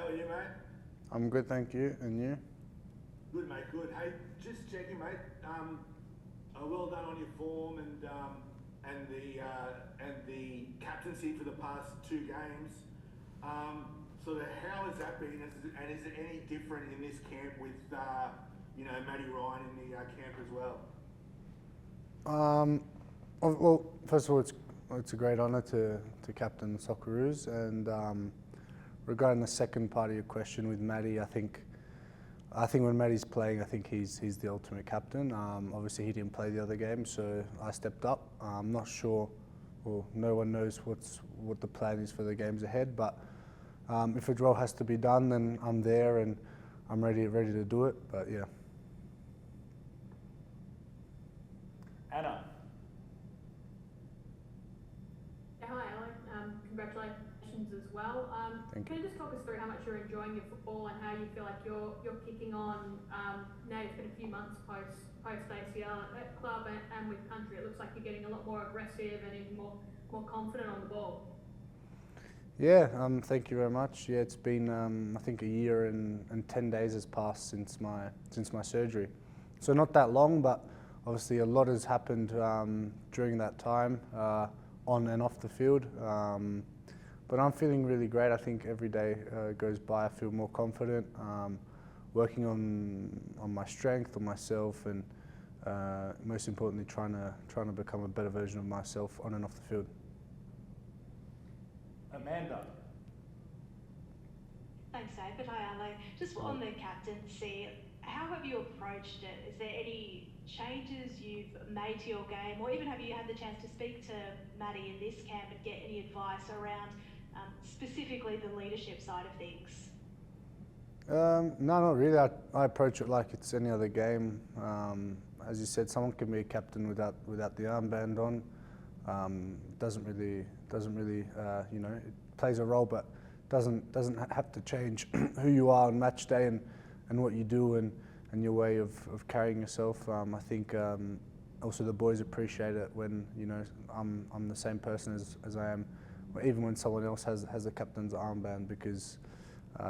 How are you, mate? I'm good, thank you. And you? Good, mate. Good. Hey, just checking, mate. Well done on your form and the captaincy for the past 2 games. Sort of how has that been? And is it any different in this camp with Matty Ryan in the camp as well? Well, first of all, it's a great honour to captain the Socceroos, and regarding the second part of your question with Matty, I think when Matty's playing, I think he's the ultimate captain. Obviously, he didn't play the other game, so I stepped up. I'm not sure, or no one knows what the plan is for the games ahead. But if a role has to be done, then I'm there and I'm ready to do it. But yeah. Anna. Yeah, hi, Alan. Congratulations as well. Thank you. Can you just talk us through how much you're enjoying your football and how you feel like you're kicking on? Now it's been a few months post ACL at club and with country. It looks like you're getting a lot more aggressive and even more confident on the ball. Yeah, thank you very much. Yeah, it's been I think a year and 10 days has passed since my surgery. So not that long, but obviously a lot has happened during that time, on and off the field. But I'm feeling really great. I think every day goes by, I feel more confident, working on my strength, on myself, and most importantly, trying to become a better version of myself on and off the field. Amanda. Thanks, David. Hi, Ale. Just on the captaincy, how have you approached it? Is there any changes you've made to your game, or even have you had the chance to speak to Matty in this camp and get any advice around specifically the leadership side of things? No, not really. I approach it like it's any other game. As you said, someone can be a captain without the armband on. Doesn't really it plays a role, but doesn't have to change who you are on match day and what you do and your way of carrying yourself. I think also the boys appreciate it when I'm the same person as I am, or even when someone else has a captain's armband, because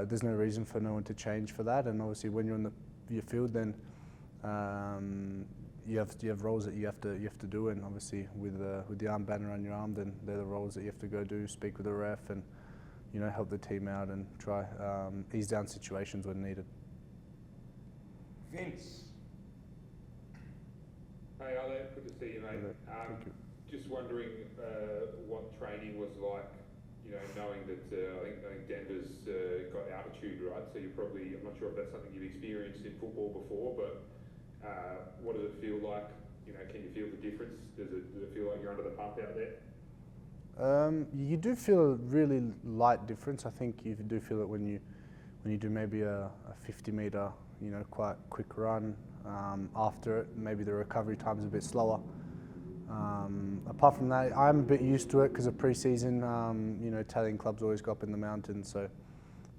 there's no reason for no one to change for that. And obviously, when you're on your field, then you have roles that you have to do, and obviously with the armband around your arm, then they're the roles that you have to go do, speak with the ref, and help the team out and try ease down situations when needed. Vince. Hey, Ale, good to see you, mate. Thank you. Just wondering what training was like, knowing that I think Denver's got altitude, right? So you're probably, I'm not sure if that's something you've experienced in football before, but what does it feel like? Can you feel the difference? Does it feel like you're under the pump out there? You do feel a really light difference. I think you do feel it when you do maybe a 50-meter, quite quick run. After it, maybe the recovery time's a bit slower. Apart from that, I'm a bit used to it because of pre-season. Italian clubs always go up in the mountains, so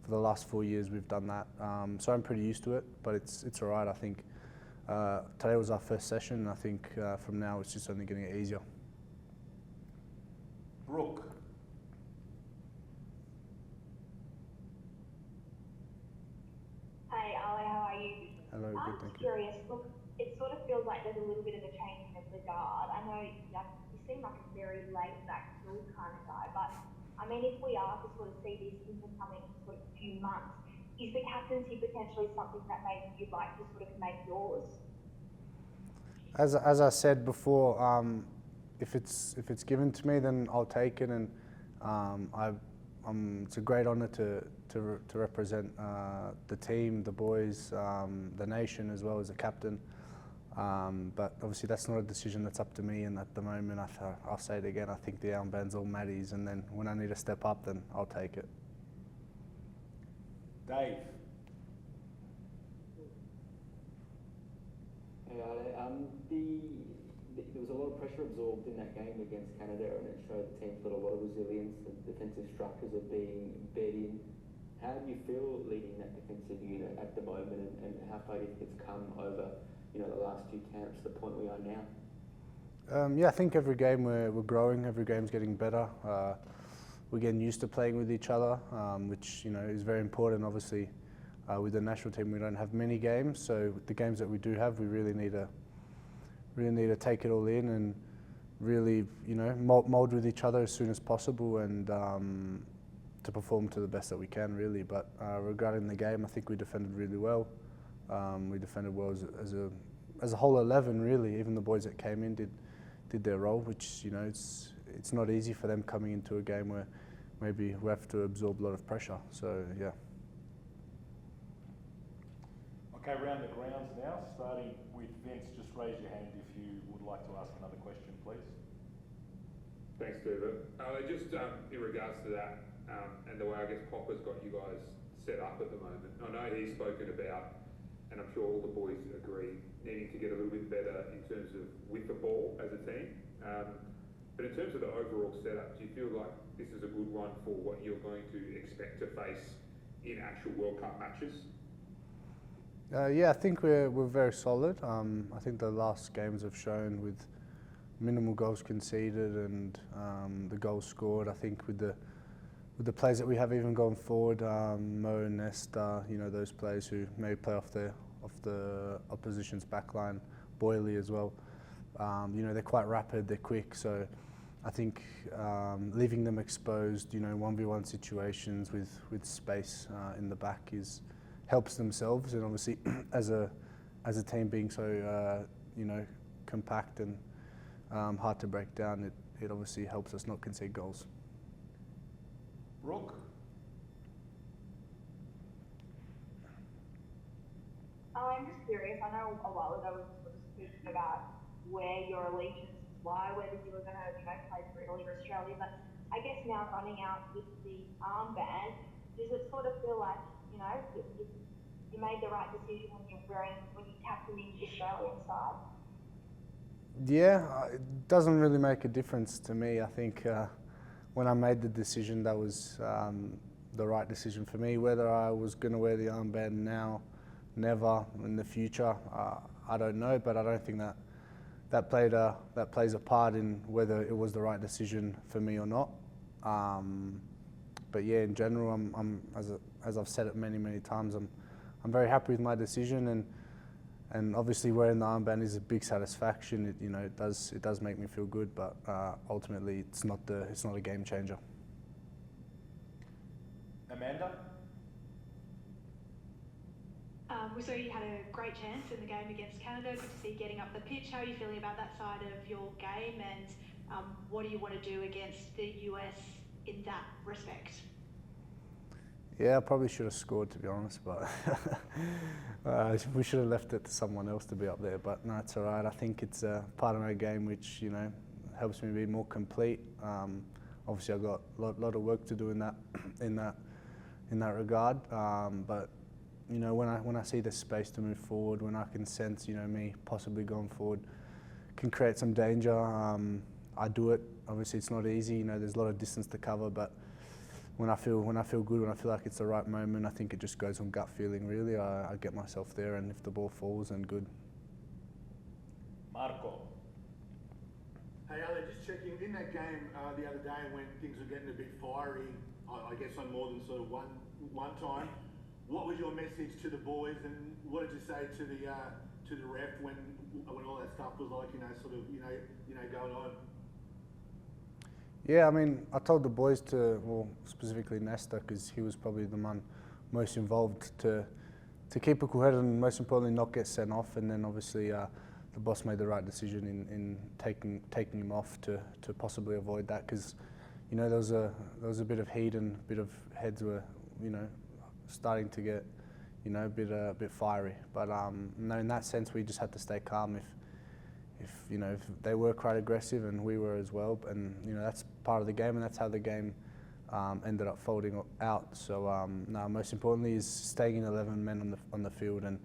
for the last 4 years we've done that. So I'm pretty used to it, but it's all right. I think today was our first session, and I think from now it's just only going to get easier. Brooke. Hey, Ale, how are you? Hello, good, I'm thank you. curious. Look, it sort of feels like there's a little bit of a changing of the guard. I know you seem like a very laid-back, cool kind of guy, but I mean, if we are to sort of see this in the coming sort of few months, is the captaincy potentially something that maybe you'd like to sort of make yours? As I said before, if it's given to me, then I'll take it, and it's a great honour to represent the team, the boys, the nation, as well as the captain. But obviously that's not a decision that's up to me, and at the moment, I'll say it again, I think the armband's all Matty's, and then when I need to step up, then I'll take it. Dave. Hey, Ale. There was a lot of pressure absorbed in that game against Canada, and it showed the team's got a lot of resilience. The defensive structures are being bed in. How do you feel leading that defensive unit at the moment, and how far do you think it's come over the last few camps to the point we are now? Yeah, I think every game we're growing. Every game's getting better. we're getting used to playing with each other, which is very important. Obviously, with the national team, we don't have many games, so the games that we do have, we really need to take it all in and really mold with each other as soon as possible and to perform to the best that we can, really. But regarding the game, I think we defended really well. We defended well as a whole 11, really. Even the boys that came in did their role, which it's not easy for them coming into a game where maybe we have to absorb a lot of pressure. So yeah. Okay, round the grounds now, starting with Vince. Just raise your hand if you would like to ask another question, please. Thanks, Stephen. Just in regards to that, and the way I guess Popper's got you guys set up at the moment, I know he's spoken about, and I'm sure all the boys agree, needing to get a little bit better in terms of with the ball as a team. But in terms of the overall setup, do you feel like this is a good one for what you're going to expect to face in actual World Cup matches? Yeah, I think we're very solid. I think the last games have shown with minimal goals conceded and the goals scored. I think with the players that we have even going forward, Mo and Nesta, those players who maybe play off the opposition's backline, Boyley as well. They're quite rapid, they're quick, so I think leaving them exposed, 1v1 situations with space in the back helps themselves, and obviously as a team being so compact and hard to break down, it obviously helps us not concede goals. Brooke? I'm just curious, I know a while ago we were sort of speaking about where your allegiances lie, whether you were going to play for Italy or Australia, but I guess now running out with the armband, does it sort of feel like, you made the right decision when you captained the Australian side? Yeah, it doesn't really make a difference to me. I think when I made the decision, that was the right decision for me. Whether I was going to wear the armband now, never, in the future, I don't know, but I don't think that plays a part in whether it was the right decision for me or not. But yeah, in general, I'm as I've said it many times, I'm very happy with my decision, and obviously wearing the armband is a big satisfaction. It does make me feel good, but ultimately it's not a game changer. Amanda? We saw you had a great chance in the game against Canada. Good to see you getting up the pitch. How are you feeling about that side of your game, and what do you want to do against the US in that respect? Yeah, I probably should have scored, to be honest, but we should have left it to someone else to be up there. But no, it's all right. I think it's a part of my game which helps me be more complete. Obviously, I've got a lot of work to do in that regard. But when I see the space to move forward, when I can sense me possibly going forward, can create some danger. I do it. Obviously, it's not easy. There's a lot of distance to cover, but when I feel good, when I feel like it's the right moment, I think it just goes on gut feeling, really. I get myself there, and if the ball falls, then good. Marco? Hey, Ale, just checking, in that game the other day when things were getting a bit fiery, I guess on more than sort of one time, what was your message to the boys, and what did you say to the ref when all that stuff was like, going on? Yeah, I mean, I told the boys specifically Nesta, because he was probably the man most involved, to keep a cool head and most importantly not get sent off. And then obviously the boss made the right decision in taking him off to possibly avoid that, because there was a bit of heat and a bit of heads were starting to get a bit fiery. But no, in that sense we just had to stay calm. If they were quite aggressive and we were as well, and that's part of the game, and that's how the game ended up folding out. So no, most importantly is staying in 11 men on the field, and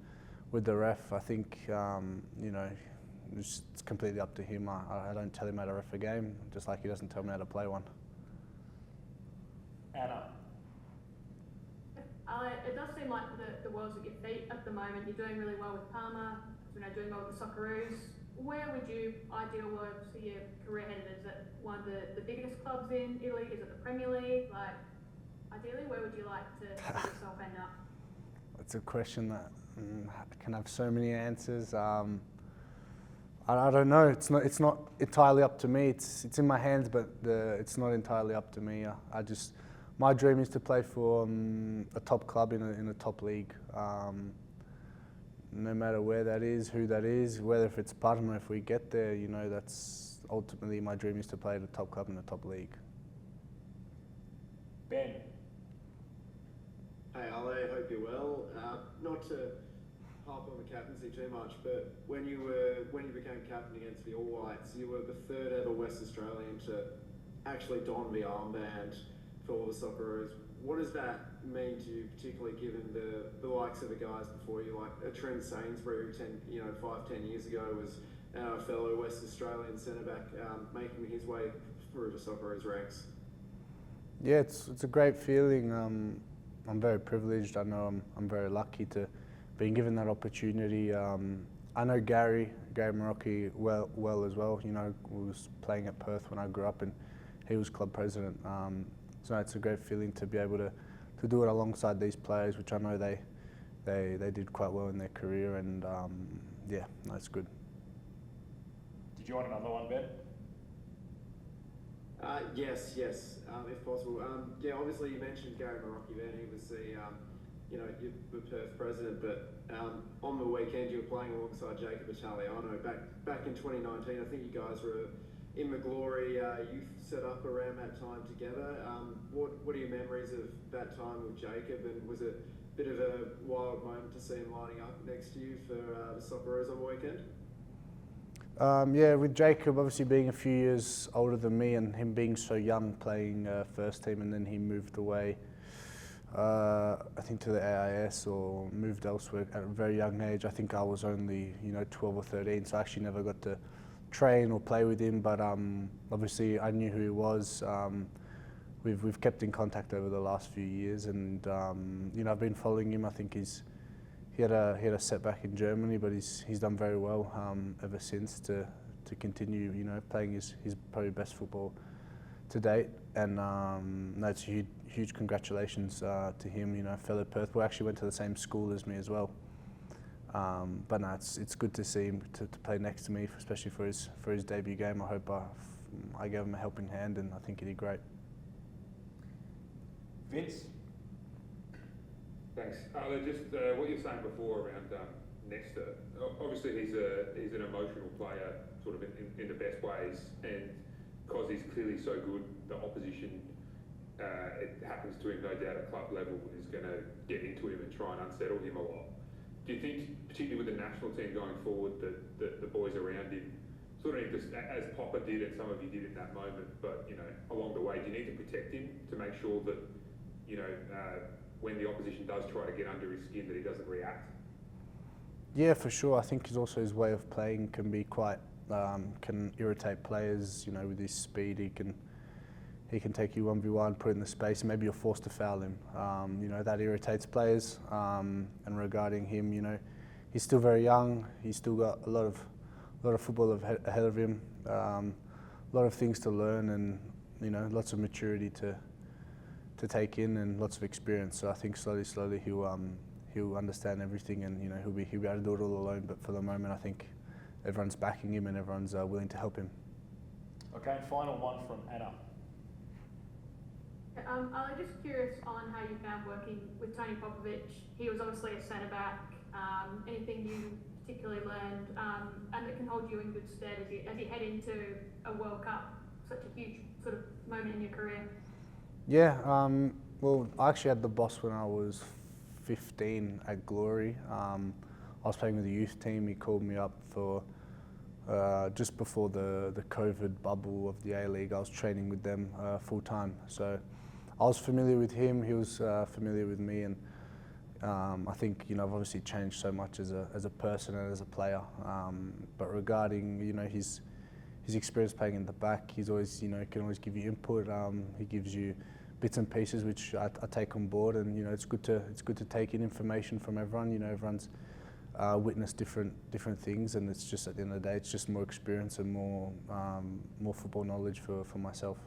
with the ref, I think it's completely up to him. I don't tell him how to ref a game, just like he doesn't tell me how to play one. Anna? It does seem like the world's at your feet at the moment. You're doing really well with Palmer, doing well with the Socceroos. where would you ideal world see your career headed? Is it one of the biggest clubs in Italy? Is it the Premier League? Like, ideally, where would you like to see yourself end up? It's a question that can have so many answers. I don't know. It's not entirely up to me. It's in my hands, but it's not entirely up to me. My dream is to play for a top club in a top league. No matter where that is, who that is, whether if it's Parma, if we get there, you know, that's ultimately my dream is to play at a top club in a top league. Ben. Hey Ale, hope you're well. Not to harp on the captaincy too much, but when you became captain against the All Whites, you were the third ever West Australian to actually don the armband for the Socceroos. What does that mean to you, particularly given the likes of the guys before you, like a Trent Sainsbury, who 5-10 years ago was our fellow West Australian centre back, making his way through the Socceroos ranks? Yeah, it's a great feeling. I'm very privileged. I know I'm very lucky to being given that opportunity. I know Gary Marocchi well as well. You know, we was playing at Perth when I grew up, and he was club president. So it's a great feeling to be able to do it alongside these players, which I know they did quite well in their career, and yeah, no, it's good. Did you want another one, Ben? Yes, if possible. Yeah, obviously you mentioned Gary Marocchi then. He was the Perth president, but on the weekend you were playing alongside Jacob Italiano. Back in 2019, I think you guys were in the Glory youth set up around that time together. What are your memories of that time with Jacob, and was it a bit of a wild moment to see him lining up next to you for the Socceroos on the weekend? Yeah, with Jacob obviously being a few years older than me and him being so young playing first team, and then he moved away, I think to the AIS or moved elsewhere at a very young age. I think I was only 12 or 13, so I actually never got to train or play with him, but obviously I knew who he was. We've kept in contact over the last few years, and I've been following him. I think he had a setback in Germany, but he's done very well ever since to continue playing his probably best football to date. And no, it's a huge congratulations to him. Fellow Perth. We actually went to the same school as me as well. But no, it's good to see him to play next to me, especially for his debut game. I hope I gave him a helping hand, and I think he did great. Vince? Thanks. Just what you were saying before around Nesta. Obviously, he's an emotional player, sort of in the best ways, and because he's clearly so good, the opposition, it happens to him, no doubt, at club level, is going to get into him and try and unsettle him a lot. Do you think, particularly with the national team going forward, that the boys around him sort of need to, as Popper did and some of you did in that moment, but along the way, do you need to protect him to make sure that when the opposition does try to get under his skin, that he doesn't react? Yeah, for sure. I think also his way of playing can be quite can irritate players. With his speed, he can take you 1v1, put in the space, and maybe you're forced to foul him. That irritates players. And regarding him, he's still very young. He's still got a lot of football ahead of him. A lot of things to learn, and lots of maturity to take in, and lots of experience. So I think slowly he'll understand everything, and he'll be able to do it all alone. But for the moment, I think everyone's backing him and everyone's willing to help him. Okay, and final one from Anna. I'm just curious on how you found working with Tony Popovic. He was obviously a centre back. Anything you particularly learned, and that can hold you in good stead as you head into a World Cup, such a huge sort of moment in your career? Yeah, well, I actually had the boss when I was 15 at Glory. I was playing with the youth team. He called me up for just before the COVID bubble of the A-League. I was training with them full time. So I was familiar with him. He was familiar with me, and I think I've obviously changed so much as a person and as a player. But regarding his experience playing in the back, he's always can always give you input. He gives you bits and pieces which I take on board, and it's good to take in information from everyone. Everyone's witness different things, and it's just at the end of the day, it's just more experience and more football knowledge for myself.